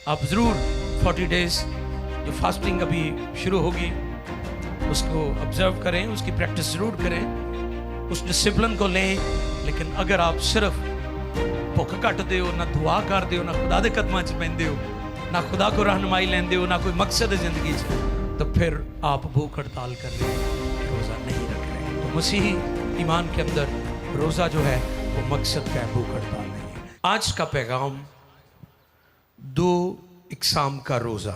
आप ज़रूर 40 डेज़ जो फास्टिंग अभी शुरू होगी उसको ऑब्जर्व करें, उसकी प्रैक्टिस ज़रूर करें, उस डिसिप्लिन को लें। लेकिन अगर आप सिर्फ भुख घटते हो, ना दुआ करते हो, ना खुदा के कदमां च पैंदे हो, ना खुदा को रहनुमाई लेंदे हो, ना कोई मकसद है ज़िंदगी च, तो फिर आप भूख हड़ताल कर रहे हैं, रोज़ा नहीं रख रहे हैं। तो मसीही ईमान के अंदर रोज़ा जो है वो मकसद का है, भूख हड़ताल नहीं है। आज का पैगाम 2 इकसाम का रोज़ा,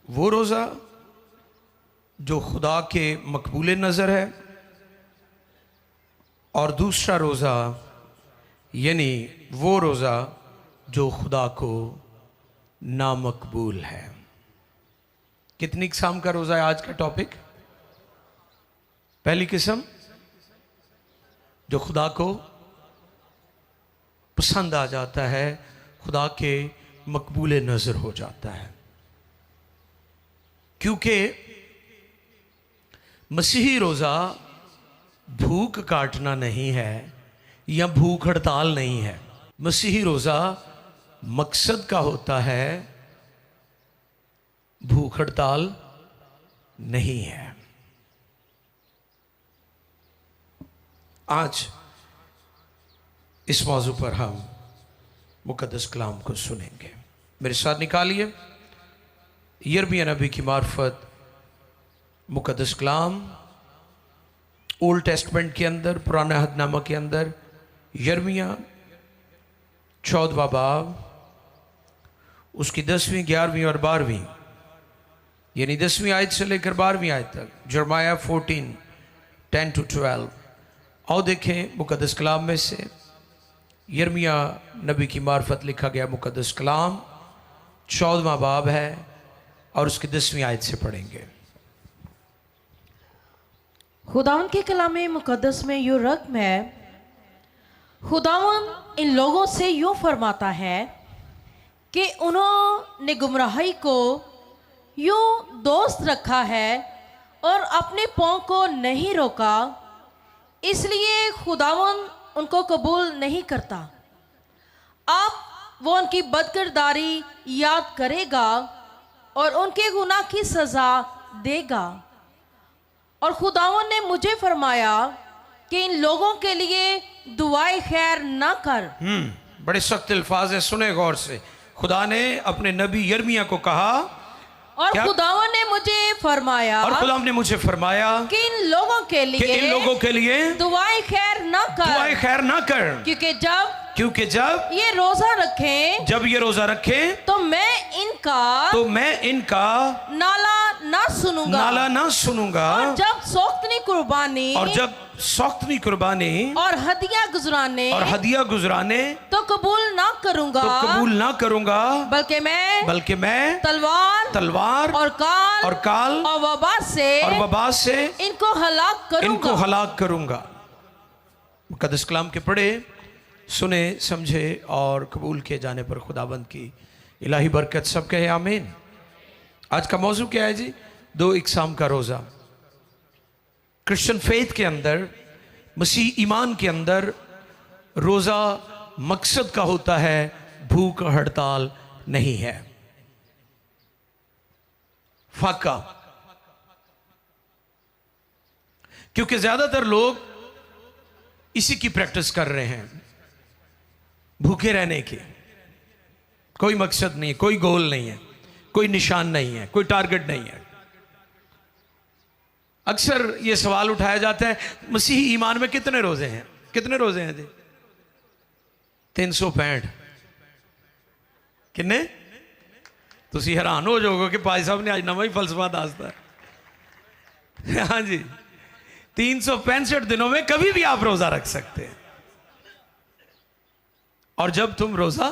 वो रोज़ा जो खुदा के मकबूल नज़र है, और दूसरा रोज़ा यानी वो रोज़ा जो खुदा को नामकबूल है। कितनी किस्म का रोज़ा है आज का टॉपिक? पहली किस्म जो खुदा को पसंद आ जाता है, खुदा के मकबूल नज़र हो जाता है, क्योंकि मसीही रोज़ा भूख काटना नहीं है या भूख हड़ताल नहीं है। मसीही रोज़ा मकसद का होता है, भूख हड़ताल नहीं है। आज इस मौजू पर हम मुकद्दस कलाम को सुनेंगे। मेरे साथ निकालिए यिर्मयाह नबी की मार्फत मुकद्दस कलाम, ओल्ड टेस्टमेंट के अंदर, पुराना अहदनामा के अंदर, यिर्मयाह 14वां बाब, उसकी 10वीं, 11वीं और 12वीं, यानी 10वीं आयत से लेकर 12वीं आयत तक, यिर्मयाह 14, 10-12। आओ देखें मुकद्दस कलाम में से यिर्मयाह नबी की मार्फत लिखा गया मुकद्दस कलाम 14वां बाब है और उसकी 10वीं आयत से पढ़ेंगे। खुदावन के कलाम मुकद्दस में यूं रकम है, खुदावन इन लोगों से यूं फरमाता है कि उन्होंने गुमराही को यूं दोस्त रखा है और अपने पाँव को नहीं रोका, इसलिए खुदावन उनको कबूल नहीं करता। अब वो उनकी बदकिरदारी याद करेगा और उनके गुनाह की सज़ा देगा। और खुदावन ने मुझे फरमाया कि इन लोगों के लिए दुआए खैर ना कर। बड़े सख्त अल्फाज है, सुने गौर से। खुदा ने अपने नबी यिर्मयाह को कहा, और खुदावन ने मुझे फरमाया, और खुदा ने मुझे फरमाया कि इन लोगों के लिए दुआए खैर ना कर, दुआए खैर ना कर, क्योंकि जब ये रोजा रखें, जब ये रोजा रखें तो मैं इनका नाला ना सुनूंगा, और जब सौख्तनी कुर्बानी और हदिया गुजराने तो कबूल ना करूंगा, बल्कि मैं तलवार और काल और वबा से इनको हलाक करूंगा। मुकद्दस कलाम के पढ़े, सुने, समझे और कबूल किए जाने पर खुदाबंद की इलाही बरकत सब कहे आमीन। आज का मौजू क्या है जी? 2 इकसाम का रोज़ा। क्रिश्चियन फेथ के अंदर, मसीह ईमान के अंदर रोज़ा मकसद का होता है, भूख हड़ताल नहीं है। फाका, क्योंकि ज़्यादातर लोग इसी की प्रैक्टिस कर रहे हैं, भूखे रहने की। कोई मकसद नहीं है, कोई गोल नहीं है, कोई निशान नहीं है, कोई टारगेट नहीं है। अक्सर ये सवाल उठाया जाता है, मसीही ईमान में कितने रोजे हैं? कितने रोजे हैं जी? 365। किन्ने? तुसी हैरान हो जाओगे कि भाई साहब ने आज नवा ही फलसफा दसता है। हाँ जी, 365 दिनों में कभी भी आप रोजा रख सकते हैं। और जब तुम रोजा,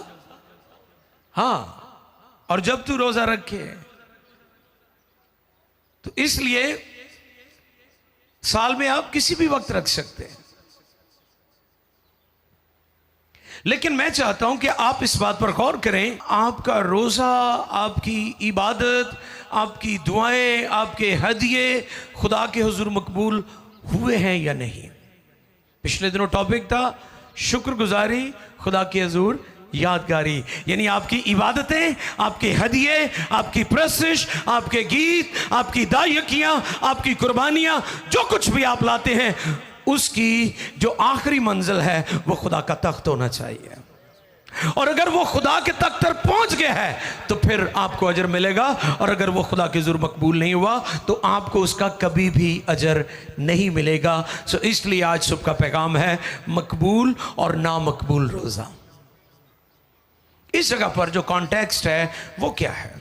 और जब तू रोजा रखे, तो इसलिए साल में आप किसी भी वक्त रख सकते हैं। लेकिन मैं चाहता हूं कि आप इस बात पर गौर करें, आपका रोजा, आपकी इबादत, आपकी दुआएं, आपके हदिये खुदा के हुजूर मकबूल हुए हैं या नहीं। पिछले दिनों टॉपिक था शुक्रगुजारी खुदा के हुजूर यादगारी, यानी आपकी इबादतें, आपके हदिये, आपकी प्रशिश, आपके गीत, आपकी दायकियाँ, आपकी कुर्बानियाँ, जो कुछ भी आप लाते हैं, उसकी जो आखिरी मंजिल है वो खुदा का तख्त होना चाहिए। और अगर वो खुदा के तख्त तक पहुंच गया है तो फिर आपको अजर मिलेगा, और अगर वो खुदा के जुर मकबूल नहीं हुआ तो आपको उसका कभी भी अजर नहीं मिलेगा। सो इसलिए आज सुबह का पैगाम है मकबूल और नामकबूल रोज़ा। इस जगह पर जो कॉन्टेक्स्ट है वो क्या है?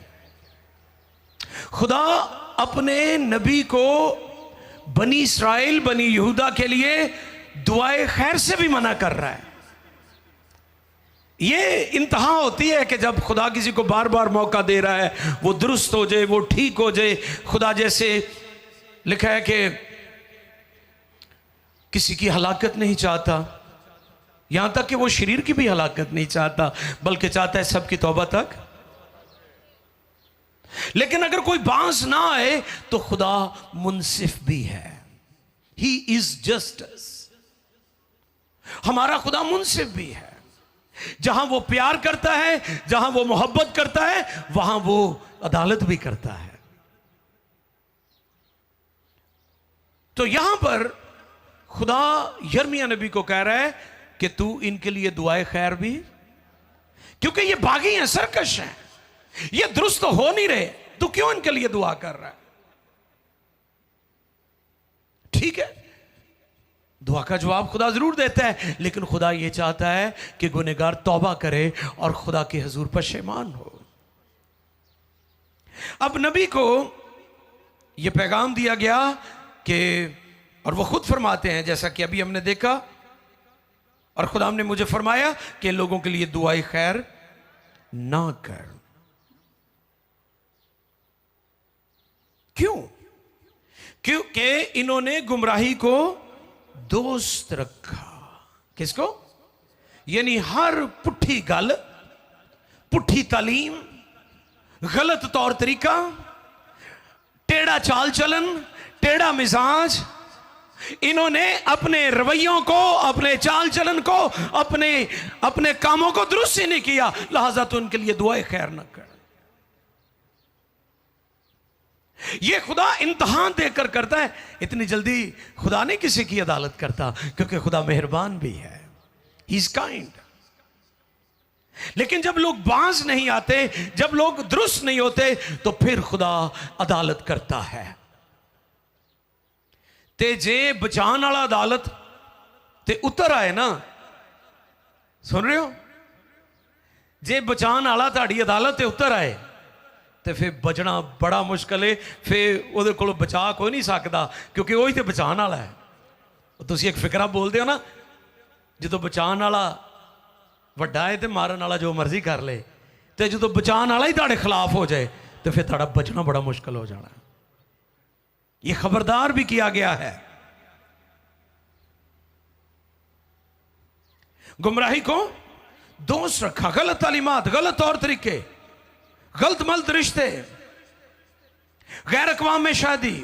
खुदा अपने नबी को बनी इस्राइल, बनी यहूदा के लिए दुआए खैर से भी मना कर रहा है। ये इंतहा होती है कि जब खुदा किसी को बार बार मौका दे रहा है वो दुरुस्त हो जाए, वो ठीक हो जाए। खुदा जैसे लिखा है कि किसी की हलाकत नहीं चाहता, यहां तक कि वो शरीर की भी हलाकत नहीं चाहता, बल्कि चाहता है सबकी तौबा तक। लेकिन अगर कोई बांस ना आए तो खुदा मुनसिफ भी है। He is justice. हमारा खुदा मुनसिफ भी है। जहां वो प्यार करता है, जहां वो मोहब्बत करता है, वहां वो अदालत भी करता है। तो यहां पर खुदा यिर्मयाह नबी को कह रहा है कि तू इनके लिए दुआए खैर भी, क्योंकि ये बागी हैं, सरकश हैं, ये दुरुस्त तो हो नहीं रहे, तू क्यों इनके लिए दुआ कर रहा है? ठीक है, दुआ का जवाब खुदा जरूर देता है, लेकिन खुदा यह चाहता है कि गुनहगार तौबा करे और खुदा के हुजूर पशेमान हो। अब नबी को यह पैगाम दिया गया कि, और वो खुद फरमाते हैं जैसा कि अभी हमने देखा, और खुदा ने मुझे फरमाया कि लोगों के लिए दुआई खैर ना कर। क्यों? क्योंकि इन्होंने गुमराही को दोस्त रखा। किसको? यानी हर पुट्ठी गल, पुट्ठी तालीम, गलत तौर तरीका, टेढ़ा चाल चलन, टेढ़ा मिजाज, इन्होंने अपने रवैयों को, अपने चाल चलन को, अपने कामों को दुरुस्त ही नहीं किया, लिहाजा तो उनके लिए दुआएं खैर न कर। ये खुदा इम्तहान देकर करता है। इतनी जल्दी खुदा नहीं किसी की अदालत करता, क्योंकि खुदा मेहरबान भी है, ही इज काइंड। लेकिन जब लोग बाज नहीं आते, जब लोग दुरुस्त नहीं होते, तो फिर खुदा अदालत करता है। ते जे बचान वाला अदालत ते उतर आए ना, सुन रहे हो? जे बचान वाला ताड़ी अदालत ते उतर आए तो फिर बचना बड़ा मुश्किल है। फिर वो कोल बचा कोई नहीं सकता, क्योंकि वही तो बचाने वाला है। तुम एक फिकरा बोलते हो ना, जो बचाने वाला वड्डा है तो मारन वाला जो मर्जी कर ले, तो जो बचाने वाला ही तुहाडे खिलाफ हो जाए तो फिर तुहाडा बचना बड़ा मुश्किल हो जाना। ये खबरदार भी किया गया है। गुमराही को दोस्त रखा, गलत तालीमात, गलत तौर तरीके, गलत मलत रिश्ते, गैर अक़वाम में शादी,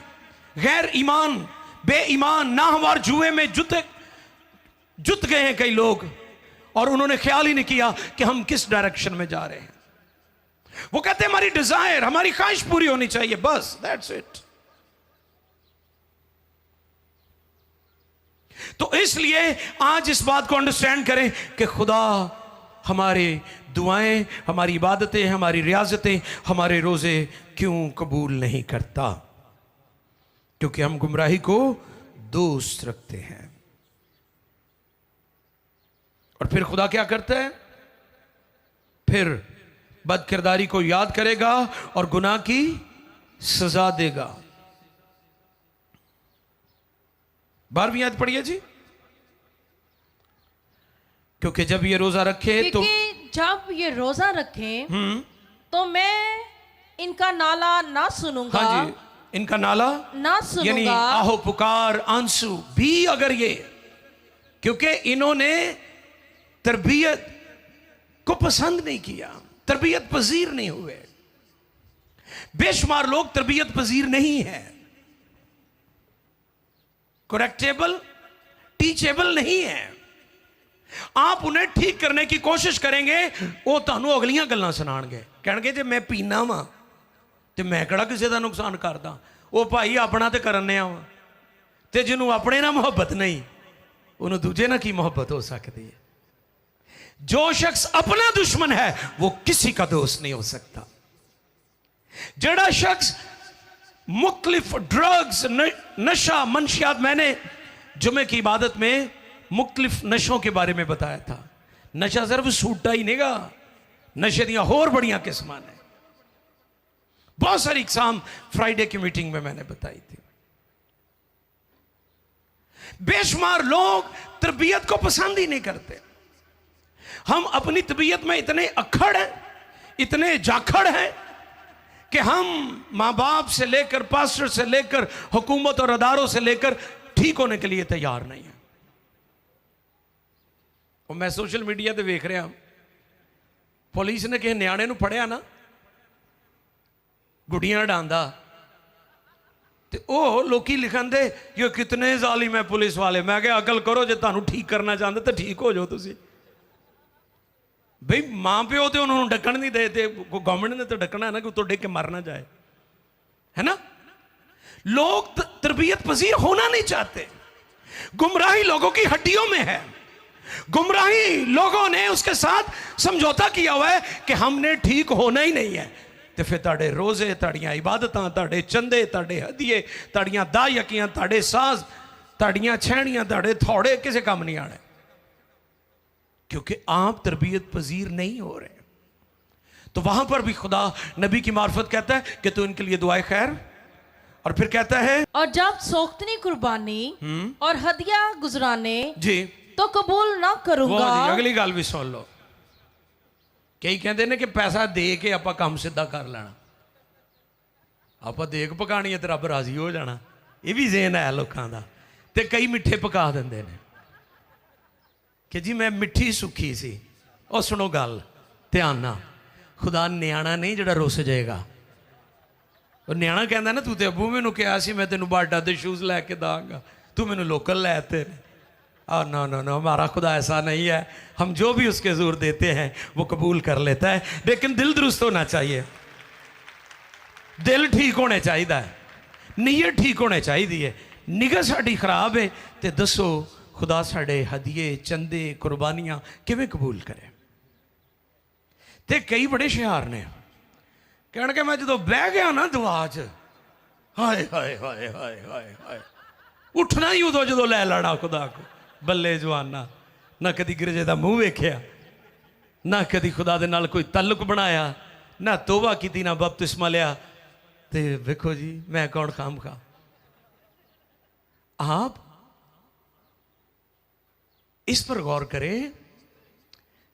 गैर ईमान, बेईमान, नाहवार जुए में जुत गए हैं कई लोग, और उन्होंने ख्याल ही नहीं किया कि हम किस डायरेक्शन में जा रहे हैं। वो कहते हैं हमारी डिजायर, हमारी ख्वाहिश पूरी होनी चाहिए, बस दैट्स इट। तो इसलिए आज इस बात को अंडरस्टैंड करें कि खुदा हमारे दुआएं, हमारी इबादतें, हमारी रियाजतें, हमारे रोजे क्यों कबूल नहीं करता? क्योंकि हम गुमराही को दोस्त रखते हैं। और फिर खुदा क्या करता है? फिर बदकिरदारी को याद करेगा और गुनाह की सजा देगा। 12वीं आयत पढ़िए जी। क्योंकि जब ये रोजा रखे तो, जब ये रोजा रखें तो मैं इनका नाला ना सुनूंगा। हाँ जी, इनका नाला ना सुनूंगा, यानी आहो पुकार आंसू भी, अगर ये, क्योंकि इन्होंने तरबियत को पसंद नहीं किया, तरबियत पजीर नहीं हुए। बेशुमार लोग तरबियत पजीर नहीं है, करेक्टेबल, टीचेबल नहीं है। आप उन्हें ठीक करने की कोशिश करेंगे, वो ਤੁਹਾਨੂੰ ਅਗਲੀਆਂ ਗੱਲਾਂ ਸੁਣਾਣਗੇ, ਕਹਿਣਗੇ ਜੇ ਮੈਂ ਪੀਣਾ ਵਾਂ ਤੇ ਮੈਂ ਕਿਹੜਾ ਕਿਸੇ ਦਾ ਨੁਕਸਾਨ ਕਰਦਾ। ਉਹ ਭਾਈ ਆਪਣਾ ਤੇ ਕਰਨੇ ਆ ਤੇ ਜਿਹਨੂੰ ਆਪਣੇ ਨਾਲ ਮੁਹੱਬਤ ਨਹੀਂ ਉਹਨੂੰ ਦੂਜੇ ਨਾਲ ਕੀ ਮੁਹੱਬਤ ਹੋ ਸਕਦੀ ਹੈ। जो शख्स अपना दुश्मन है वो किसी का दोस्त नहीं हो सकता। जड़ा शख्स मुख्तलिफ ड्रग्स, नशा, मंशियात, मैंने जुमे की इबादत में मुख्तलिफ नशों के बारे में बताया था। नशा सिर्फ सूटा ही नहीं गा, नशे दियां होर बड़ियां किस्मां ने, बहुत सारी इकसाम फ्राइडे की मीटिंग में मैंने बताई थी। बेशुमार लोग तरबियत को पसंद ही नहीं करते। हम अपनी तबीयत में इतने अक्खड़ हैं, इतने जाखड़ हैं कि हम माँ बाप से लेकर, पास्टर से लेकर, हुकूमत और अदारों से लेकर ठीक होने के लिए तैयार नहीं है। और मैं सोशल मीडिया पर वेख रहा, पुलिस ने किसी न्याणे नूं फड़िया ना गुड़ियां डांदा, तो वह लोग लिखन दे ये कितने जालिम है पुलिस वाले। मैं क्या अकल करो, जो तुहानूं ठीक करना चाहते तो ठीक हो जाओ तुसीं। भाई माँ प्यो तो उन्होंने ढक्कन नहीं देते, गवर्नमेंट ने तो ढकना है ना कि तो डिग के मर ना जाए, है ना। लोग तरबियत पजीर होना नहीं चाहते। गुमराही लोगों की हड्डियों में है। गुमराही लोगों ने उसके साथ समझौता किया हुआ है कि हमने ठीक होना ही नहीं है। तो फिर ताड़े रोजे, ताड़ियां इबादतां, ताड़े चंदे, ताड़े हदिये, ताड़ियां दायकियां, ताड़े साज, ताड़ियां छैणियां, ताड़े थोड़े किसी काम नहीं आने, क्योंकि आप तरबियत पजीर नहीं हो रहे। तो वहां पर भी खुदा नबी की मार्फत कहता है कि तू इनके लिए दुआए खैर, और फिर कहता है और जब सोख्तनी कुर्बानी और हदिया गुजराने जी तो कबूल ना करूंगा। अगली गल भी सुन लो। कई कहते ने कि पैसा दे के आप काम सीधा कर लेना, आप देख पकानी है तो रब राजी हो जाना। ये भी ज़हन है लोगों का। तो कई मिठे पका देंगे ने कि जी मैं मिठी सुखी सी। और सुनो गल ध्यान ना, खुदा न्याणा नहीं जड़ा रुस जाएगा। और न्याणा कहता ना तू तो अबू मैनू कहा सी मैं तेन बाटा दे शूज लैके दांगा, तू मैनू लोकल लै तेरे। नो नो नो, हमारा खुदा ऐसा नहीं है। हम जो भी उसके जोर देते हैं वो कबूल कर लेता है, लेकिन दिल दुरुस्त होना चाहिए, दिल ठीक होने चाहिए, नीयत ठीक होने चाहिए। निगाह साड़ी खराब है तो दसो खुदा साढ़े हदिये, चंदे, कुर्बानियां किवें कबूल करे। ते कई बड़े शियार ने कहण के मैं जो बह गया ना दुआ च, हाय हाय हाय हाय हाय हाय, उठना ही उदों जो लै लड़ा खुदा को। बल्ले जवाना, ना कदी गिरजे का मूँह वेख्या, ना कदी खुदा दे नाल कोई तल्लुक बनाया, ना तोबा की, ना बपतिस्मा लिया। ते वेखो जी मैं कौन खाम खा। आप इस पर गौर करें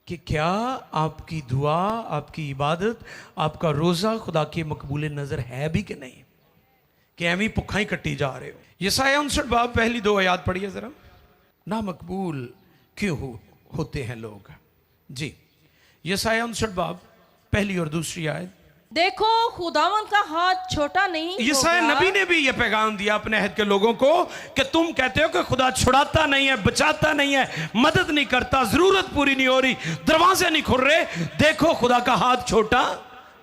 कि क्या आपकी दुआ, आपकी इबादत, आपका रोज़ा खुदा के मकबूल नज़र है भी कि नहीं, कि एवं भुखा ही कट्टी जा रहे हो। यसाया 59 बाब पहली 2 आयत पढ़िए ज़रा। ना मकबूल क्यों होते हैं लोग जी। यसाया 59 बाब पहली और दूसरी आयत। देखो खुदावन का हाथ छोटा नहीं यसाया नबी ने भी यह पैगाम दिया अपने अहद के लोगों को कि तुम कहते हो कि खुदा छुड़ाता नहीं है, बचाता नहीं है, मदद नहीं करता, जरूरत पूरी नहीं हो रही, दरवाजे नहीं खुल रहे। देखो खुदा का हाथ छोटा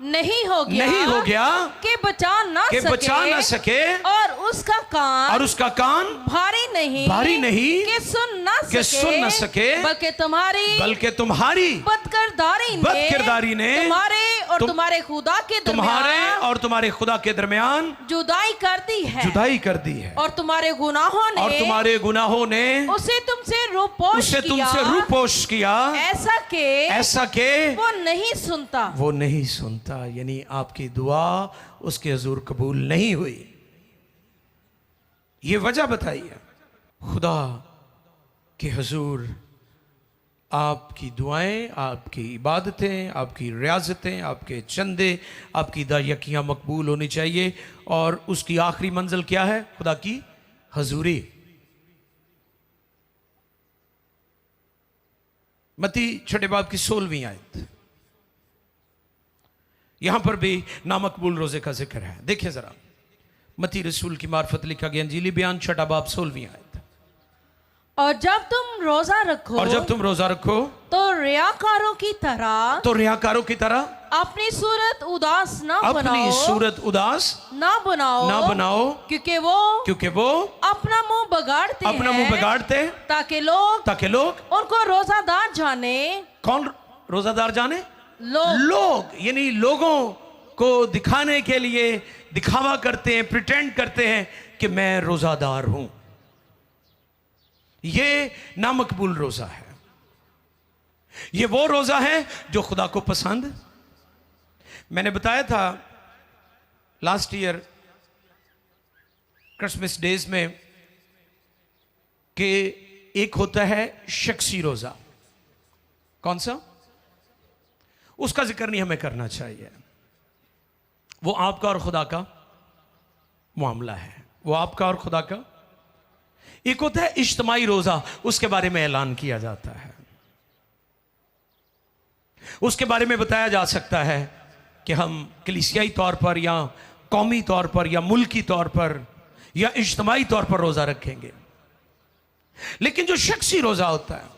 नहीं हो गया कि बचा ना सके और उसका कान भारी नहीं कि सुन ना सके बल्कि तुम्हारी बदकिरदारी ने तुम्हारे तुम्हारे खुदा के दरमियान जुदाई कर दी है और तुम्हारे गुनाहों ने उसे तुमसे रूपोश किया ऐसा के वो नहीं सुनता। यानी आपकी दुआ उसके हुजूर कबूल नहीं हुई। ये वजह बताइए। खुदा के हुजूर आपकी दुआएं, आपकी इबादतें, आपकी रियाजतें, आपके चंदे, आपकी दायकियां मकबूल होनी चाहिए। और उसकी आखिरी मंजिल क्या है? खुदा की हजूरी। मत्ती 6 बाब की 16वीं आयत, यहां पर भी नामकबूल रोजे का जिक्र है। देखिए जरा, मत्ती रसूल की मार्फत लिखा गया अंजीली बयान 6 बाब 16वीं आयत। और जब तुम रोजा रखो, और जब तुम रोजा रखो तो रियाकारों की तरह, तो रियाकारों की तरह अपनी सूरत उदास ना अपनी बनाओ, सूरत उदास ना बनाओ, क्योंकि वो अपना मुंह बगाड़ते हैं, ताकि लोग उनको रोजादार जाने। कौन रोजादार जाने? लोग यानी लोगों को दिखाने के लिए दिखावा करते हैं, प्रिटेंड करते हैं कि मैं रोजादार हूं। ये नामकबूल रोजा है। ये वो रोजा है जो खुदा को पसंद। मैंने बताया था लास्ट ईयर क्रिसमस डेज में कि एक होता है शख्सी रोजा। कौन सा? उसका जिक्र नहीं हमें करना चाहिए। वो आपका और खुदा का मामला है, वो आपका और खुदा का। एक होता है इज्तिमाई रोजा, उसके बारे में ऐलान किया जाता है, उसके बारे में बताया जा सकता है कि हम कलीसियाई तौर पर या कौमी तौर पर या मुल्की तौर पर या इज्तिमाई तौर पर रोजा रखेंगे। लेकिन जो शख्सी रोजा होता है,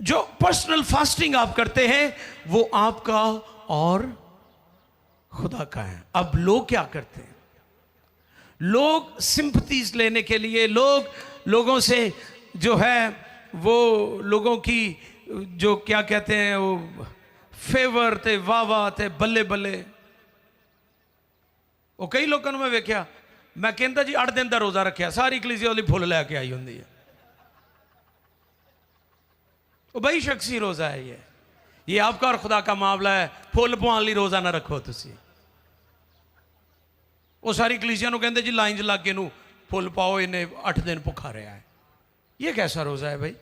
जो पर्सनल फास्टिंग आप करते हैं, वो आपका और खुदा का है। अब लोग क्या करते हैं? लोग सिंपथीज लेने के लिए, लोगों से जो है वो लोगों की जो क्या कहते हैं वो फेवर ते वाह ते बल्ले बल्ले। वो कई लोगों ने मैं वेख्या, मैं कहता जी 8 दिन का रोजा रखा, सारी कलीसिया वाली फुल लैके आई होंगी है। वो भाई शख्सी रोजा है ये आपका और खुदा का मामला है। फुल पवाने लिए रोजा ना रखो तुसी। वो सारी कलीसिया को कहते जी लाइन च लग के नू फुल पाओ, इन्हें 8 दिन भुखा रहा है। ये कैसा रोजा है भाई?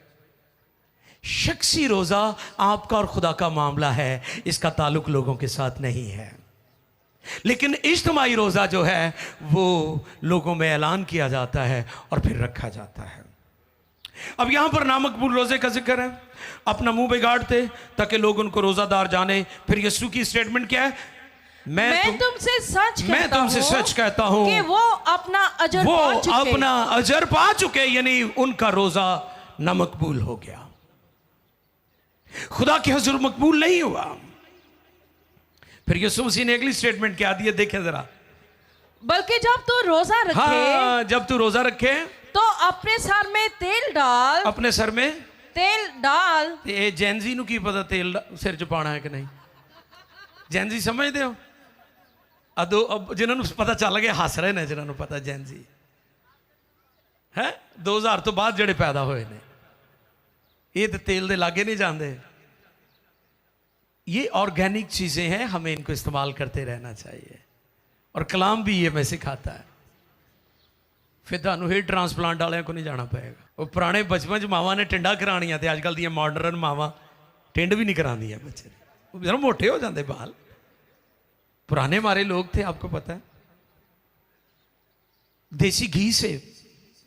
शख्सी रोजा आपका और खुदा का मामला है, इसका ताल्लुक लोगों के साथ नहीं है। लेकिन इज्तिमाई रोजा जो है वो लोगों में ऐलान किया जाता है और फिर रखा जाता है। अब यहां पर नामकबूल रोजे का जिक्र है। अपना मुंह बिगाड़ते ताकि लोग उनको रोजादार जाने। फिर यीशु की स्टेटमेंट क्या है? मैं तुमसे सच कहता हूं कि वो अपना अजर पा चुके, यानी उनका रोजा नामकबूल हो गया। खुदा के हुजूर मकबूल नहीं हुआ। फिर यीशु मसीह ने अगली स्टेटमेंट क्या दी है, देखें जरा। बल्कि जब तू रोजा रखे, हाँ, जब तू रोजा रखे तो अपने सर में तेल डाल। अपने सर में तेल डाल। ये जैनजी नू की पता तेल सिर च पाना है कि नहीं? जैनजी समझते हो? अब जिन्होंने पता चल गया हस रहे ने, जिन्होंने पता जैनजी है 2000 तो बाद जेडे पैदा हुए ने, ये तो तेल दे लागे नहीं जाते। ये ऑर्गेनिक चीजें हैं, हमें इनको इस्तेमाल करते रहना चाहिए। और कलाम भी ये मैं सिखाता है। फिर तुहानू हेयर ट्रांसप्लांट वाले को नहीं जाना पड़ेगा। वो पुराने बचपन च मावां ने टिंडा करानियां, ते अजकल दी मॉडर्न मावां टिंड भी नहीं करांदियां बच्चे। जरा मोटे हो जाते बाल। पुराने हमारे लोग थे, आपको पता है, देसी घी से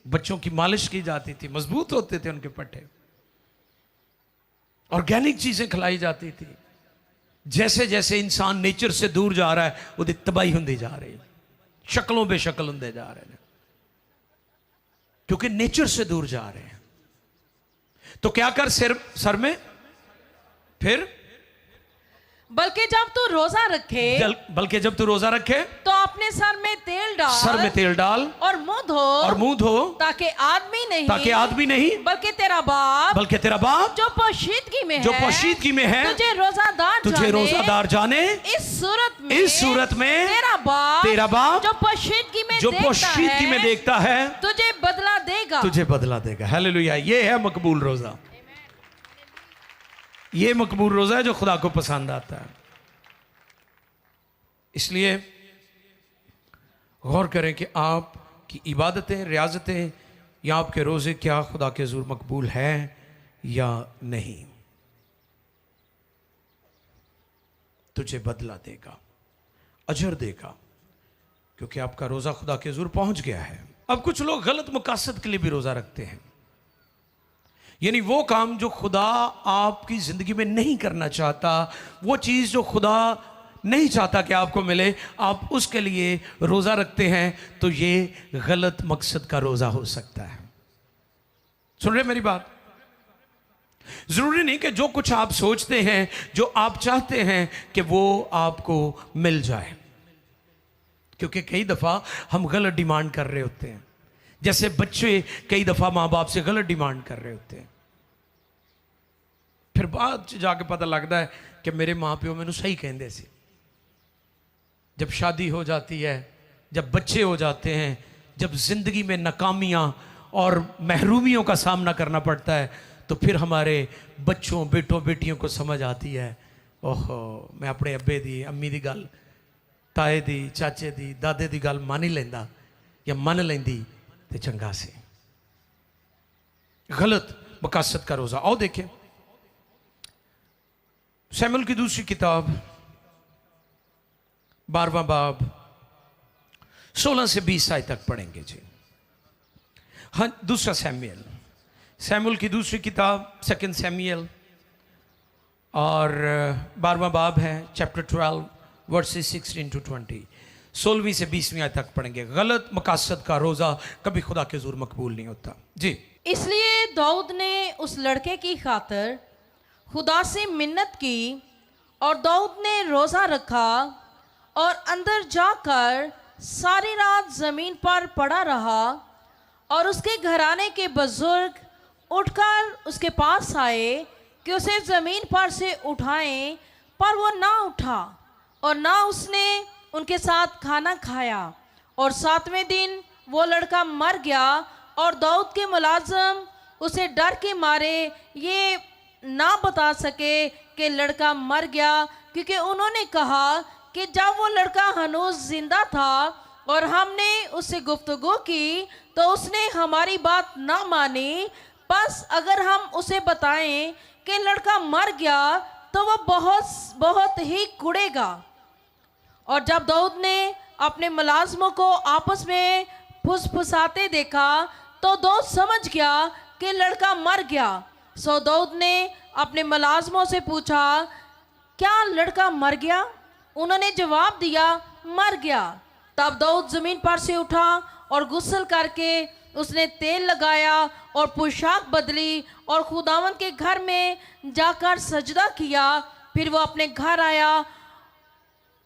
बच्चों की मालिश की जाती थी, मजबूत होते थे उनके पट्टे। ऑर्गेनिक चीजें खिलाई जाती थी। जैसे जैसे इंसान नेचर से दूर जा रहा है, वो तबाही होती जा रही, शक्लों बेशक्ल होते जा रहे हैं, क्योंकि नेचर से दूर जा रहे हैं। तो क्या कर सर में, फिर बल्कि जब तू रोजा रखे तो अपने सर में तेल डाल और मुंह धो ताकि आदमी नहीं बल्कि तेरा बाप जो पोशीदगी में है तुझे रोजादार जाने। इस सूरत में तेरा बाप जो पोशीदगी में देखता है तुझे बदला देगा। हालेलुया। ये है मकबूल रोजा। ये मकबूल रोजा है जो खुदा को पसंद आता है। इसलिए गौर करें कि आपकी इबादतें, रियाजतें या आपके रोजे क्या खुदा के हुजूर मकबूल हैं या नहीं। तुझे बदला देगा, अजर देगा, क्योंकि आपका रोजा खुदा के हुजूर पहुंच गया है। अब कुछ लोग गलत मकासद के लिए भी रोजा रखते हैं, यानी वो काम जो खुदा आपकी जिंदगी में नहीं करना चाहता, वो चीज जो खुदा नहीं चाहता कि आपको मिले, आप उसके लिए रोजा रखते हैं, तो ये गलत मकसद का रोजा हो सकता है। सुन रहे मेरी बात? जरूरी नहीं कि जो कुछ आप सोचते हैं, जो आप चाहते हैं कि वो आपको मिल जाए, क्योंकि कई दफा हम गलत डिमांड कर रहे होते हैं। जैसे बच्चे कई दफा मां बाप से गलत डिमांड कर रहे होते हैं, फिर बाद च जाके पता लगता है कि मेरे मां प्यो मैनू सही कहते सी। जब शादी हो जाती है, जब बच्चे हो जाते हैं, जब जिंदगी में नाकामियां और महरूमियों का सामना करना पड़ता है, तो फिर हमारे बच्चों बेटों बेटियों को समझ आती है, ओहो मैं अपने अब्बे दी अम्मी दी गल, ताए दी चाचे दी दादे दी गल मान ही लेंदा या मन लेंदी ते चंगा सी। गलत मकासद का रोजा। आओ देखें शमूएल की दूसरी किताब 12वां बाब 16 से 20 आयत तक पढ़ेंगे जी। हाँ, दूसरा शमूएल की दूसरी किताब 2 शमूएल और 12वां बाब है, चैप्टर 12 वर्सेस 16 to 20, 16वीं से 20वीं आयत तक पढ़ेंगे। गलत मकासद का रोजा कभी खुदा के हुजूर मकबूल नहीं होता जी। इसलिए दाऊद ने उस लड़के की खातिर खुदा से मिन्नत की और दाऊद ने रोज़ा रखा और अंदर जाकर सारी रात ज़मीन पर पड़ा रहा। और उसके घराने के बुजुर्ग उठकर उसके पास आए कि उसे ज़मीन पर से उठाएं, पर वो ना उठा और ना उसने उनके साथ खाना खाया। और 7वें दिन वो लड़का मर गया और दाऊद के मुलाजिम उसे डर के मारे ये ना बता सके कि लड़का मर गया, क्योंकि उन्होंने कहा कि जब वो लड़का हनूज जिंदा था और हमने उससे गुफ्तगू की तो उसने हमारी बात ना मानी। बस अगर हम उसे बताएं कि लड़का मर गया तो वह बहुत ही कुड़ेगा। और जब दाऊद ने अपने मुलाजमों को आपस में फुसफुसाते देखा तो दाऊद समझ गया कि लड़का मर गया। सो दाऊद ने अपने मुलाजमों से पूछा, क्या लड़का मर गया? उन्होंने जवाब दिया, मर गया। तब दाऊद ज़मीन पर से उठा और गुस्ल करके उसने तेल लगाया और पोशाक बदली और खुदावंद के घर में जाकर सजदा किया। फिर वो अपने घर आया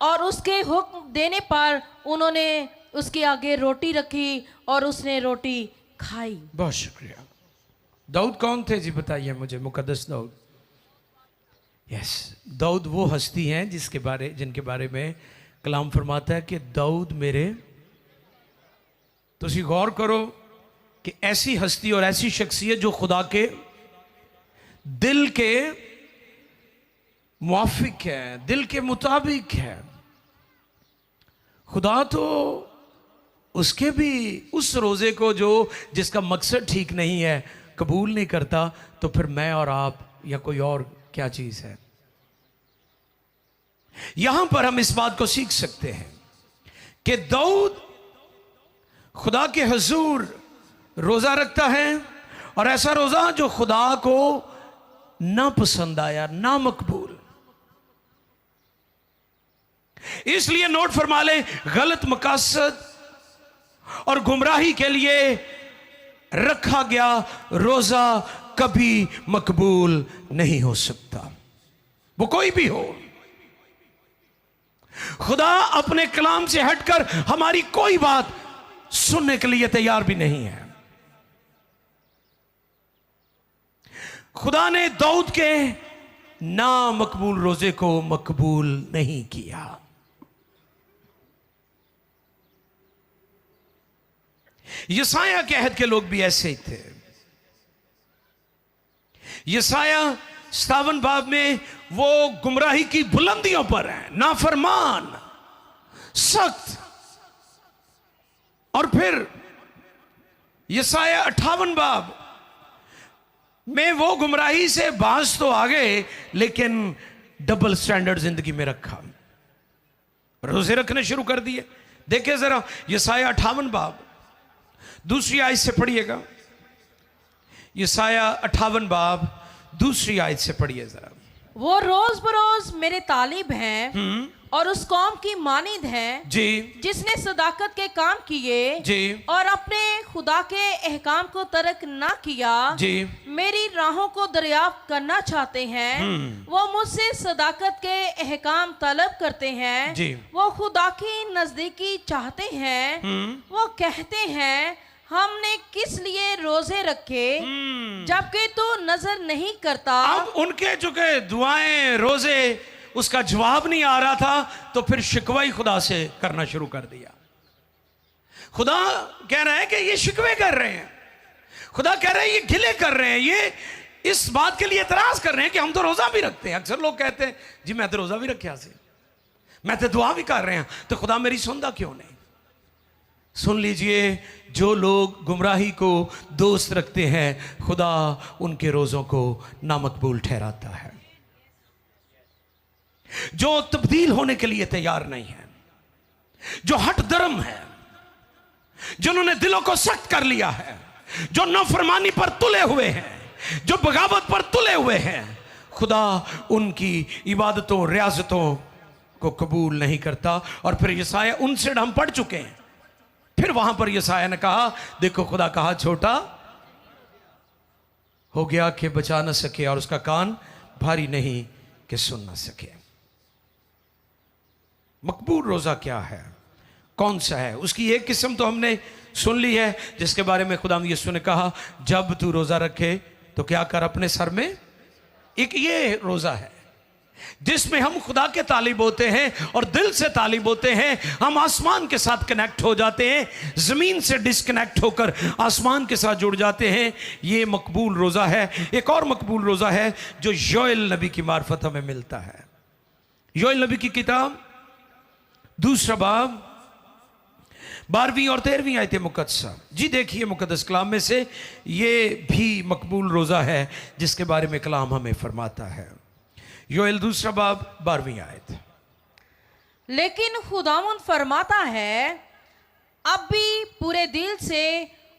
और उसके हुक्म देने पर उन्होंने उसके आगे रोटी रखी और उसने रोटी खाई। बहुत शुक्रिया। दाऊद कौन थे जी, बताइए मुझे। मुकद्दस दाऊद। यस, दाऊद वो हस्ती हैं जिनके बारे में कलाम फरमाता है कि दाऊद मेरे। तो उसी गौर करो कि ऐसी हस्ती और ऐसी शख्सियत जो खुदा के दिल के मुआफिक है, दिल के मुताबिक है। खुदा तो उसके भी उस रोजे को जिसका मकसद ठीक नहीं है कबूल नहीं करता, तो फिर मैं और आप या कोई और क्या चीज है। यहां पर हम इस बात को सीख सकते हैं कि दाऊद खुदा के हुजूर रोजा रखता है, और ऐसा रोजा जो खुदा को ना पसंद आया, ना मकबूल। इसलिए नोट फरमा ले, गलत मकासद और गुमराही के लिए रखा गया रोजा कभी मकबूल नहीं हो सकता, वो कोई भी हो। खुदा अपने कलाम से हटकर हमारी कोई बात सुनने के लिए तैयार भी नहीं है। खुदा ने दाऊद के ना मकबूल रोजे को मकबूल नहीं किया। यसाया के अहद के लोग भी ऐसे ही थे। यसाया 57 बाब में वो गुमराही की बुलंदियों पर है, नाफरमान, सख्त। और फिर यसाया 58 बाब में वो गुमराही से बाज तो आ गए, लेकिन डबल स्टैंडर्ड जिंदगी में रखा, रोजे रखने शुरू कर दिए। देखिए जरा यसाया 58 बाब दूसरी आयत से पढ़िएगा। यसाया 58 बाब दूसरी आयत से पढ़िए जरा। वो रोज बरोज मेरे तालिब हैं, और उस कौम की मानिंद हैं जी जिसने सदाकत के काम किए जी और अपने खुदा के अहकाम को तर्क ना किया, जी मेरी राहों को दरियाफ्त करना चाहते हैं। वो मुझसे सदाकत के अहकाम तलब करते हैं, जी। वो खुदा की नजदीकी चाहते हैं। वो कहते हैं, हमने किस लिए रोजे रखे जबकि तू नजर नहीं करता। अब उनके चूंकि दुआएं रोजे उसका जवाब नहीं आ रहा था, तो फिर शिकवा ही खुदा से करना शुरू कर दिया। खुदा कह रहा है कि ये शिकवे कर रहे हैं, खुदा कह रहे हैं ये गिले कर रहे हैं, ये इस बात के लिए एतराज कर रहे हैं कि हम तो रोजा भी रखते हैं। अक्सर लोग कहते हैं जी मैं तो रोजा भी रखा से, मैं तो दुआ भी कर रहे हैं, तो खुदा मेरी सुनता क्यों नहीं। सुन लीजिए, जो लोग गुमराही को दोस्त रखते हैं खुदा उनके रोजों को नामकबूल ठहराता है। जो तब्दील होने के लिए तैयार नहीं है, जो हट धर्म है, जिन्होंने दिलों को सख्त कर लिया है, जो नाफरमानी पर तुले हुए हैं, जो बगावत पर तुले हुए हैं, खुदा उनकी इबादतों रियाजतों को कबूल नहीं करता। और फिर यसाया उनसे हम पढ़ चुके हैं। फिर वहां पर यसाया ने कहा, देखो खुदा कहा छोटा हो गया कि बचा न सके और उसका कान भारी नहीं कि सुन न सके। मकबूल रोजा क्या है, कौन सा है, उसकी एक किस्म तो हमने सुन ली है, जिसके बारे में खुदा यीशु ने कहा जब तू रोजा रखे तो क्या कर, अपने सर में एक ये रोजा है जिसमें हम खुदा के तालिब होते हैं और दिल से तालिब होते हैं। हम आसमान के साथ कनेक्ट हो जाते हैं, जमीन से डिस्कनेक्ट होकर आसमान के साथ जुड़ जाते हैं। ये मकबूल रोजा है। एक और मकबूल रोजा है जो योएल नबी की मार्फत हमें मिलता है। योएल नबी की किताब 2 बाब 12वीं और 13वीं आयत मुकद्दसा। जी देखिए, मुकद्दस कलाम में से ये भी मकबूल रोजा है जिसके बारे में कलाम हमें फरमाता है। योएल 2 बाब 12वीं आयत। लेकिन खुदावंद फरमाता है, अब भी पूरे दिल से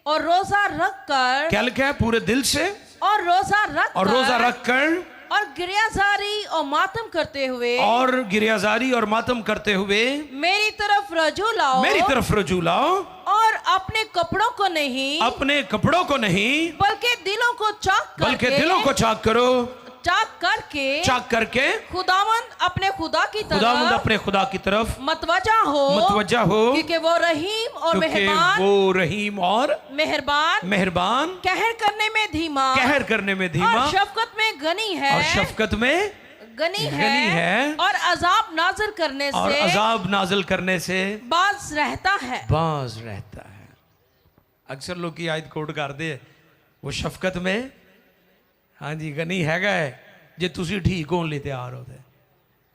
और रोजा रख कर, क्या लिखा है, पूरे दिल से और रोजा रख और रोजा रख कर और गिरियाजारी और मातम करते हुए, और गिरियाजारी और मातम करते हुए मेरी तरफ रजू लाओ, मेरी तरफ रजू लाओ, और अपने कपड़ों को नहीं, अपने कपड़ों को नहीं, बल्कि दिलों को चाक करके, बल्कि दिलों को चाक करो, चाक करके खुदावंद अपने खुदा की खुदावंद तरफ अपने खुदा की तरफ मतवजा हो, क्योंकि वो रहीम और मेहरबान, वो रहीम और मेहरबान, कहर करने में धीमा, कहर करने में धीमा, और शफकत में गनी है, और शफकत में गनी है, और अजाब नाजिल करने और से, अजाब नाजिल करने से बाज रहता है, बाज रहता है। अक्सर लोग की आयत कोट कर दे, वो शफकत में हाँ जी गनी हैगा है जे तुसी ठीक होने लिए तैयार होते,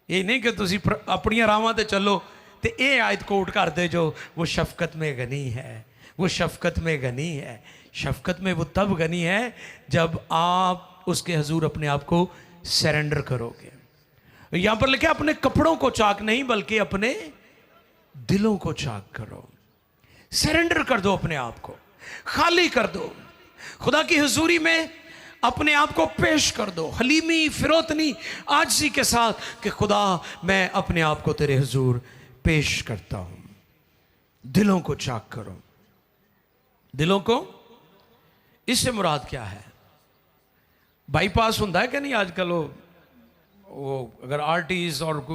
ये नहीं कि तुसी अपनी रावां ते चलो ते ये आयत कोट कर दे जो वो शफकत में गनी है, वो शफकत में गनी है। शफकत में वो तब गनी है जब आप उसके हजूर अपने आप को सरेंडर करोगे। यहां पर लिखा अपने कपड़ों को चाक नहीं बल्कि अपने दिलों को चाक करो। सरेंडर कर दो, अपने आप को खाली कर दो, खुदा की हुजूरी में अपने आप को पेश कर दो, हलीमी फिरोतनी आजिज़ी के साथ कि खुदा मैं अपने आप को तेरे हुजूर पेश करता हूं। दिलों को चाक करो। दिलों को, इससे मुराद क्या है? बाईपास होता है कि नहीं आजकल? वो अगर आर्टिस्ट और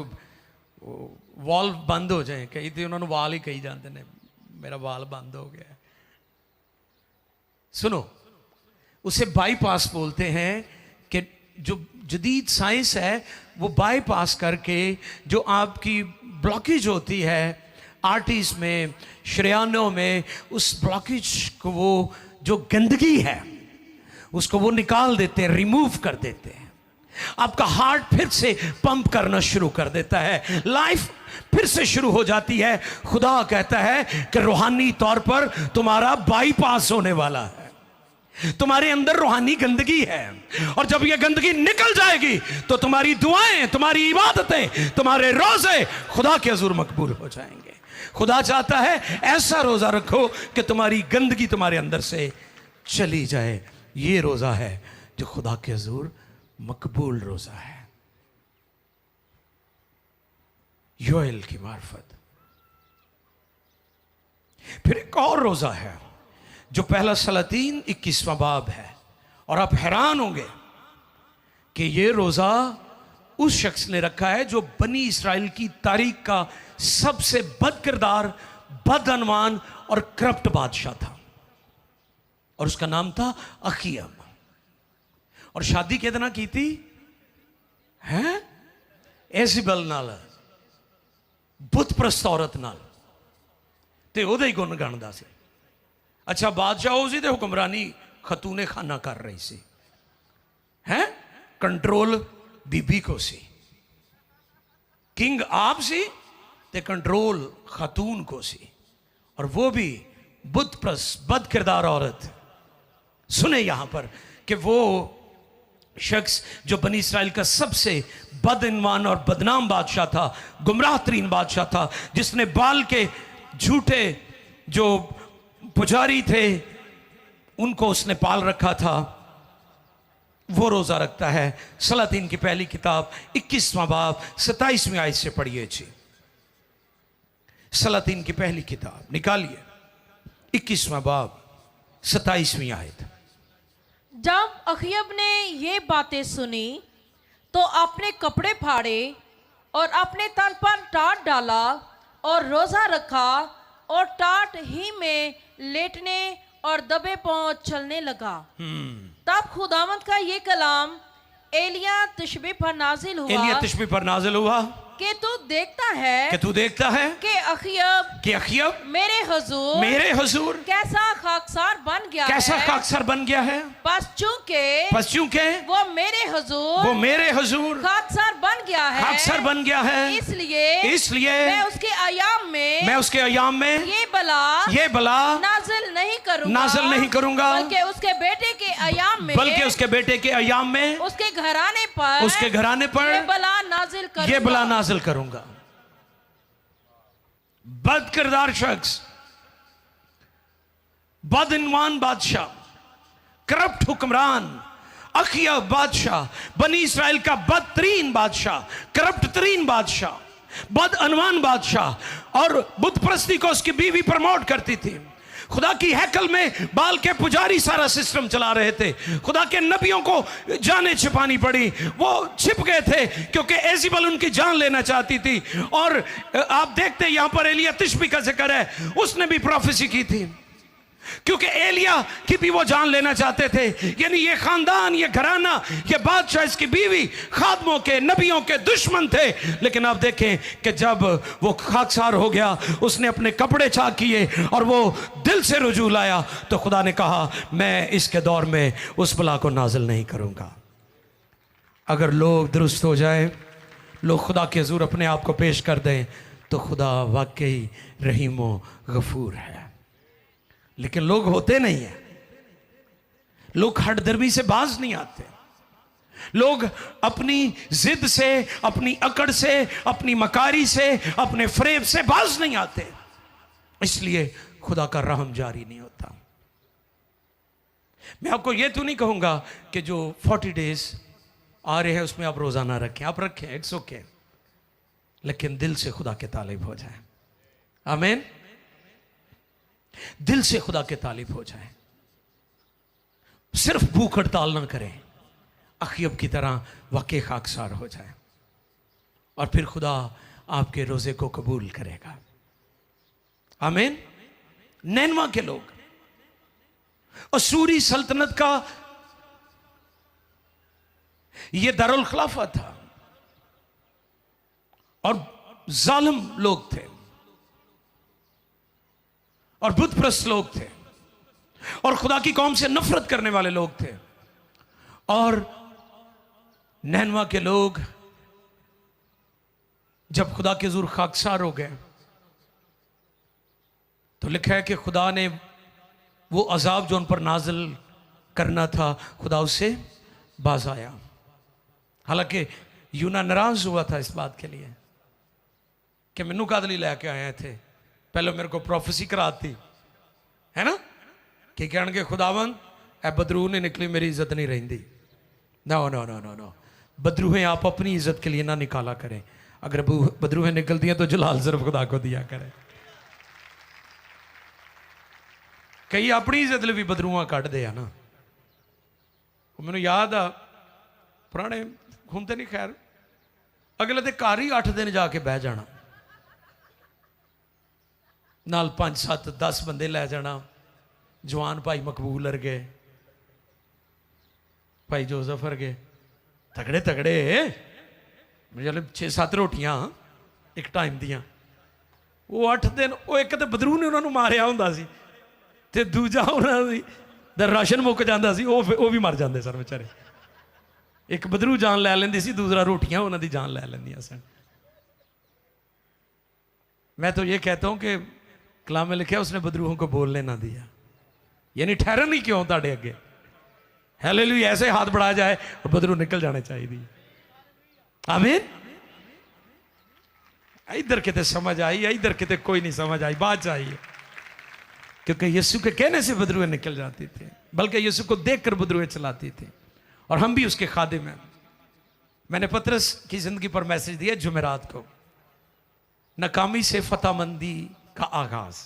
वाल बंद हो जाए, कई तो उन्होंने वाल ही कही जाते हैं, मेरा वाल बंद हो गया। सुनो, उसे बाईपास बोलते हैं कि जो जदीद साइंस है वो बाईपास करके जो आपकी ब्लॉकेज होती है आर्टिस्ट में, शरियानों में, उस ब्लॉकेज को, वो जो गंदगी है उसको वो निकाल देते हैं, रिमूव कर देते हैं। आपका हार्ट फिर से पंप करना शुरू कर देता है, लाइफ फिर से शुरू हो जाती है। खुदा कहता है कि रूहानी तौर पर तुम्हारा बाईपास होने वाला है। तुम्हारे अंदर रूहानी गंदगी है और जब यह गंदगी निकल जाएगी तो तुम्हारी दुआएं, तुम्हारी इबादतें, तुम्हारे रोजे खुदा के हुजूर मकबूल हो जाएंगे। खुदा चाहता है ऐसा रोजा रखो कि तुम्हारी गंदगी तुम्हारे अंदर से चली जाए। ये रोजा है जो खुदा के हुजूर मकबूल रोजा है। योएल की मार्फत। फिर एक और रोजा है जो पहला सलातीन 21वां बाब है, और आप हैरान होंगे कि ये रोजा उस शख्स ने रखा है जो बनी इस्राइल की तारीख का सबसे बदकिरदार, बदअनवान और करप्ट बादशाह था, और उसका नाम था अखियम। और शादी कितना की थी हैं एजिबल नाल, बुत प्रस्त औरत नाल, ते ओदे ही गुण गाणदा सी। अच्छा बादशाह हो सी ते हुक्मरानी खतूने खाना कर रही सी, हैं कंट्रोल बीबी को सी। किंग आप सी ते कंट्रोल खातून को सी, और वो भी बुत प्रस्त बद किरदार औरत। सुने यहां पर कि वो शख्स जो बनी इस्राइल का सबसे बदइनवान और बदनाम बादशाह था, गुमराह तरीन बादशाह था, जिसने बाल के झूठे जो पुजारी थे उनको उसने पाल रखा था, वो रोजा रखता है। सलातीन की पहली किताब 21वां बाब 27वीं आयत से पढ़िए जी। सलातीन की पहली किताब निकालिए 21वां बाब 27वीं आयत। जब अखयब ने ये बातें सुनी तो अपने कपड़े फाड़े और अपने तन पर टाट डाला और रोजा रखा, और टाट ही में लेटने और दबे पांव चलने लगा। तब खुदावंद का ये कलाम एलिया तिशबी पर नाजिल हुआ कि तू देखता है कि अखयब मेरे हुजूर कैसा खाकसार बन गया है। बस चूंकि वो मेरे हुजूर खाकसार बन गया है, इसलिए मैं उसके अयाम में ये बला नाजिल नहीं करूंगा, बल्कि उसके बेटे के अयाम में उसके घराने पर ये बला नाजिल करूंगा। बद किरदार शख्स, बदइनवान बादशाह, करप्ट हुक्मरान अखियब बादशाह, बनी इस्राइल का बदतरीन बादशाह, करप्ट तरीन बादशाह, बदअनवान बादशाह, और बुत परस्ती को उसकी बीवी प्रमोट करती थी। खुदा की हैकल में बाल के पुजारी सारा सिस्टम चला रहे थे। खुदा के नबियों को जानें छिपानी पड़ी, वो छिप गए थे क्योंकि एजिबल उनकी जान लेना चाहती थी। और आप देखते यहां पर एलिया तिशबी का जिक्र है, उसने भी प्रोफेसी की थी क्योंकि एलिया की भी वो जान लेना चाहते थे। यानी ये खानदान, ये घराना, ये बादशाह, इसकी बीवी खादमों के, नबियों के दुश्मन थे। लेकिन आप देखें कि जब वो खाकसार हो गया, उसने अपने कपड़े चाक किए और वो दिल से रुजू लाया, तो खुदा ने कहा मैं इसके दौर में उस बला को नाजिल नहीं करूंगा। अगर लोग दुरुस्त हो जाए, लोग खुदा के हुजूर अपने आप को पेश कर दें, तो खुदा वाकई रहीमो गफूर है। लेकिन लोग होते नहीं है, लोग हठधर्मी से बाज नहीं आते, लोग अपनी जिद से, अपनी अकड़ से, अपनी मकारी से, अपने फरेब से बाज नहीं आते, इसलिए खुदा का रहम जारी नहीं होता। मैं आपको यह तो नहीं कहूंगा कि जो 40 डेज आ रहे हैं उसमें आप रोजाना रखें, आप रखें, इट्स ओके, लेकिन दिल से खुदा के तालिब हो जाए। आमीन। दिल से खुदा के तालिब हो जाए, सिर्फ भूख हड़ताल ना करें, अखयब की तरह वाकई खाकसार हो जाए, और फिर खुदा आपके रोजे को कबूल करेगा। आमीन। नैनवा के लोग, असूरी सल्तनत का यह दारुल खिलाफा था, और जालिम लोग थे, और बुत प्रस्त लोग थे, और खुदा की कौम से नफरत करने वाले लोग थे। और नैनवा के लोग जब खुदा के हुजूर खाकसार हो गए, तो लिखा है कि खुदा ने वो अजाब जो उन पर नाजिल करना था, खुदा उससे बाज आया। हालांकि यूना नाराज हुआ था इस बात के लिए कि मैनू कादली लैके आए थे, पहले मेरे को प्रोफेसी कराती है ना, कि कह खुदावन ए बदरू ने निकली, मेरी इज्जत नहीं रही। No no no no no, बदरूहें आप अपनी इज्जत के लिए ना निकाला करें, अगर बदरूहें निकलती हैं तो जलाल सिर्फ खुदा को दिया करे। कई अपनी इज्जत लिए भी बदरूआ कढ़ते हैं ना। मैनू याद आ पुराने हुण तो नहीं, खैर अगले दे घर ही 8 दिन जाके बह जाना, नाल 5 7 10 बंदे लै जाना, जवान भाई मकबूल वर्गे, भाई जोसफ वर्गे, तगड़े तगड़े मतलब 6 7 रोटियां एक टाइम दियां। वो 8 दिन वो एक तो बदरू ने उन्होंने मारिया होंदा सी ते दूजा उन्होंने दा राशन मुक जाता सी, वो भी मर जाते सर बेचारे। एक बदरू जान लै लेंदी सी, दूसरा रोटियां उन्होंने जान लै लेंदियां सन। मैं तो ये कहता हूँ कि कलाम में लिखा उसने बदरूहों को बोलने ना दिया, यानी ठहरन ही क्यों ताड़े अगे। हालेलुया, ऐसे हाथ बढ़ा जाए और बदरू निकल जाने चाहिए। आमीन। इधर किते समझ आई, इधर किते कोई नहीं समझ आई, बात चाहिए। क्योंकि यीशु के कहने से बदरुएं निकल जाती थी, बल्कि यीशु को देखकर बदरुएं चलाती थी, और हम भी उसके खादिम हैं। मैंने पतरस की जिंदगी पर मैसेज दिया जुमेरात को, नाकामी से फतहमंदी का आगाज,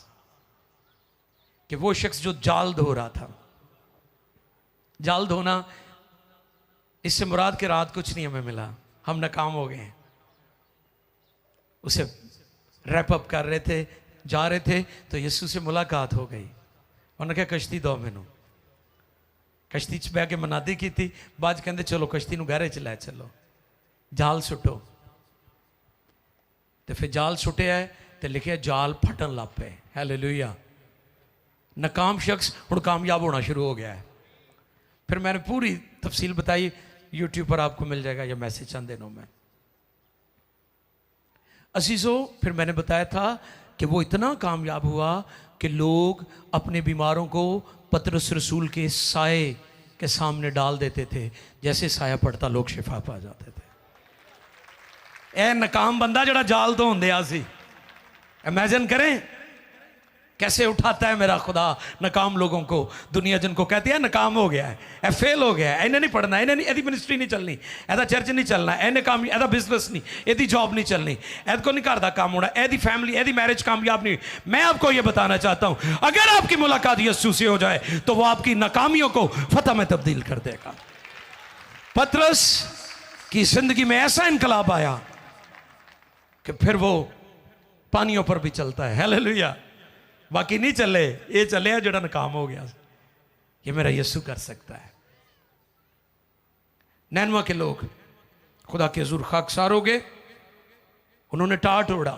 कि वो शख्स जो जाल धो रहा था, जाल धोना इससे मुराद के रात कुछ नहीं हमें मिला, हम नाकाम हो गए हैं। उसे रैप अप कर रहे थे, जा रहे थे तो यीशु से मुलाकात हो गई। उन्होंने कहा कश्ती दो मैनू, कश्ती च बह के मनादी की थी। बाद कहते चलो कश्ती नूं गहरे च लै चलो, जाल सुटो। तो फिर जाल सुटिया है तो लिखे जाल फटन लग पे। हालेलुया। नाकाम शख्स हुण कामयाब होना शुरू हो गया है। फिर मैंने पूरी तफसील बताई, यूट्यूब पर आपको मिल जाएगा यह मैसेज चंद दिनों में। अजीजों, फिर मैंने बताया था कि वो इतना कामयाब हुआ कि लोग अपने बीमारों को पतरस रसूल के साए के सामने डाल देते थे, जैसे साया पड़ता लोग शिफा पा जाते थे। ए नाकाम बंदा जड़ा जाल तो होंदे सी, इमेजिन करें कैसे उठाता है मेरा खुदा नाकाम लोगों को। दुनिया जिनको कहती है नाकाम हो गया है, ए फेल हो गया है, इन्हें नहीं पढ़ना, इन्हें नहीं, एदी मिनिस्ट्री नहीं चलनी, एदा चर्च नहीं चलना, ए नाकाम, एदा बिजनेस नहीं, एदी जॉब नहीं चलनी, एद को नहीं घर का काम होना, एदी फैमिली, एदी मैरिज कामयाब नहीं। मैं आपको यह बताना चाहता हूं, अगर आपकी मुलाकात यीशु से हो जाए तो वह आपकी नाकामियों को फतह में तब्दील कर देगा। पतरस की जिंदगी में ऐसा इनकलाब आया कि फिर वो पानियों पर भी चलता है। हालेलुया। बाकी नहीं चले, ये चले जड़ा नाकाम हो गया, ये मेरा यीशु कर सकता है। नैनवा के लोग खुदा के हुजूर खाकसार हो गए, उन्होंने टाट ओढ़ा,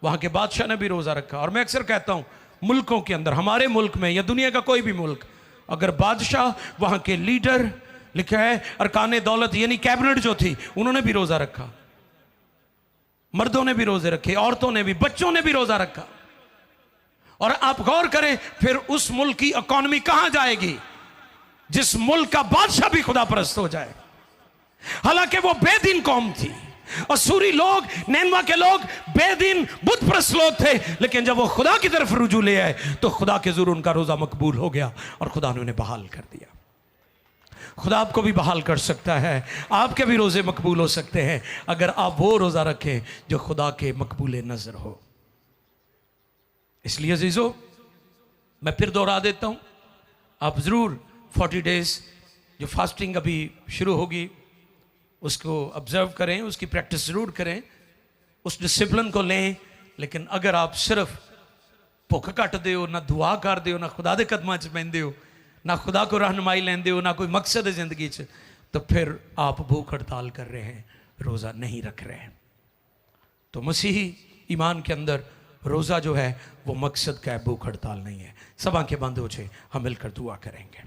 वहां के बादशाह ने भी रोजा रखा। और मैं अक्सर कहता हूं, मुल्कों के अंदर, हमारे मुल्क में या दुनिया का कोई भी मुल्क, अगर बादशाह, वहां के लीडर, लिखा है अरकाने दौलत यानी कैबिनेट जो थी, उन्होंने भी रोजा रखा, मर्दों ने भी रोजे रखे, औरतों ने भी, बच्चों ने भी रोजा रखा। और आप गौर करें फिर उस मुल्क की इकॉनमी कहां जाएगी जिस मुल्क का बादशाह भी खुदा परस्त हो जाए। हालांकि वो बेदीन कौम थी, असूरी लोग, नैनवा के लोग बेदीन बुत परस्त लोग थे, लेकिन जब वो खुदा की तरफ रुजू ले आए तो खुदा के जरूर उनका रोजा मकबूल हो गया और खुदा ने उन्हें बहाल कर दिया। खुदा आपको भी बहाल कर सकता है, आपके भी रोजे मकबूल हो सकते हैं अगर आप वो रोजा रखें जो खुदा के मकबूल नजर हो। इसलिए अजीजों, मैं फिर दोहरा देता हूं, आप जरूर 40 डेज जो फास्टिंग अभी शुरू होगी उसको ऑब्जर्व करें, उसकी प्रैक्टिस जरूर करें, उस डिसिप्लिन को लें। लेकिन अगर आप सिर्फ भुख घटते हो, ना दुआ करते हो, ना खुदा के कदमां च पैंदे हो, ना खुदा को रहनुमाई लेंदे हो, ना कोई मकसद है जिंदगी च, तो फिर आप भूख हड़ताल कर रहे हैं, रोज़ा नहीं रख रहे हैं। तो मसीही ईमान के अंदर रोज़ा जो है वो मकसद का है, भूख हड़ताल नहीं है। सब आंखें बंद हो जाए, हम मिलकर दुआ करेंगे।